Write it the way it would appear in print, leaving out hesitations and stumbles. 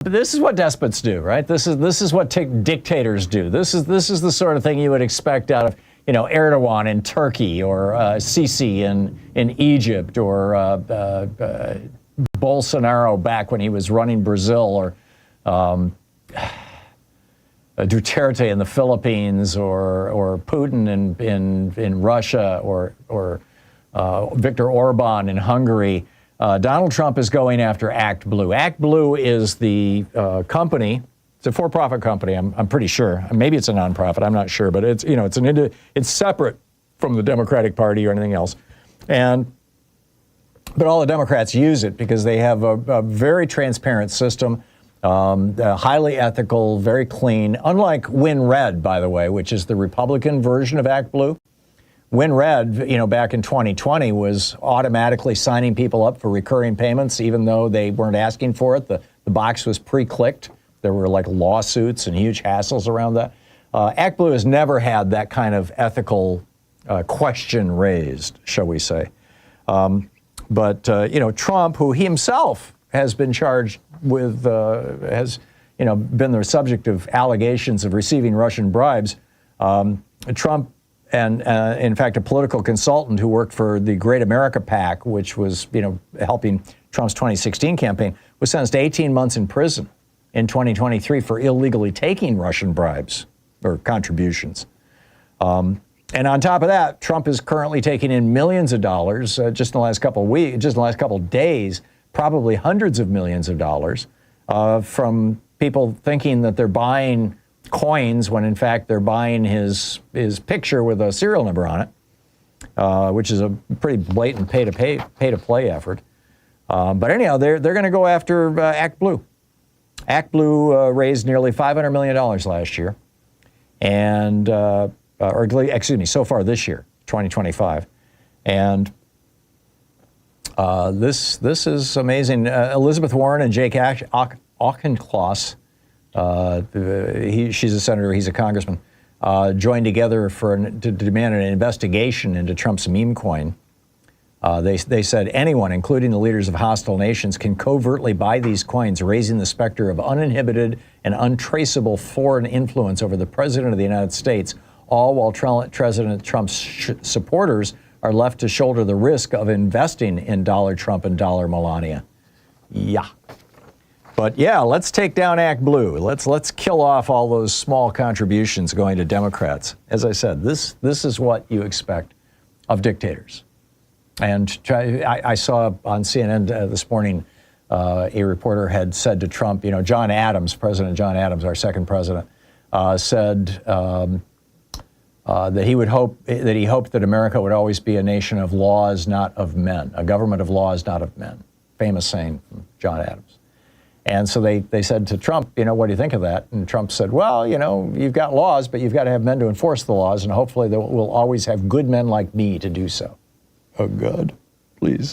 But this is what despots do, right? This is what dictators do. This is the sort of thing you would expect out of, you know, Erdogan in Turkey, or Sisi in Egypt, or Bolsonaro back when he was running Brazil, or Duterte in the Philippines, or Putin in Russia, or Viktor Orban in Hungary. Donald Trump is going after Act Blue. Act Blue is the company. It's a for-profit company. I'm pretty sure. Maybe it's a nonprofit. I'm not sure, but it's, you know, it's separate from the Democratic Party or anything else. But all the Democrats use it because they have a very transparent system, highly ethical, very clean. Unlike WinRed, by the way, which is the Republican version of Act Blue. WinRed, you know, back in 2020 was automatically signing people up for recurring payments, even though they weren't asking for it. The box was pre-clicked. There were like lawsuits and huge hassles around that. Act Blue has never had that kind of ethical question raised, shall we say. But you know, Trump, who he himself has been charged with, has, you know, been the subject of allegations of receiving Russian bribes. Trump, and in fact, a political consultant who worked for the Great America PAC, which was, you know, helping Trump's 2016 campaign, was sentenced to 18 months in prison in 2023 for illegally taking Russian bribes or contributions. And on top of that, Trump is currently taking in millions of dollars just in the last couple of weeks, just in the last couple of days, probably hundreds of millions of dollars from people thinking that they're buying coins when in fact they're buying his picture with a serial number on it, which is a pretty blatant pay to play effort. But anyhow, they're going to go after Act Blue. Act Blue raised nearly $500 million last year, and or excuse me, so far this year, 2025, and this is amazing. Elizabeth Warren and Jake Auchincloss. She's a senator, he's a congressman, joined together to demand an investigation into Trump's meme coin. They said anyone, including the leaders of hostile nations, can covertly buy these coins, raising the specter of uninhibited and untraceable foreign influence over the president of the United States, all while President Trump's supporters are left to shoulder the risk of investing in dollar Trump and dollar Melania. Yeah. But yeah, let's take down Act Blue. Let's kill off all those small contributions going to Democrats. As I said, this is what you expect of dictators. And I saw on CNN this morning, a reporter had said to Trump, you know, John Adams, President John Adams, our second president, said that he hoped that America would always be a nation of laws, not of men, a government of laws, not of men. Famous saying from John Adams. And so they said to Trump, you know, what do you think of that? And Trump said, well, you know, you've got laws, but you've got to have men to enforce the laws, and hopefully we'll always have good men like me to do so. Oh, God, please.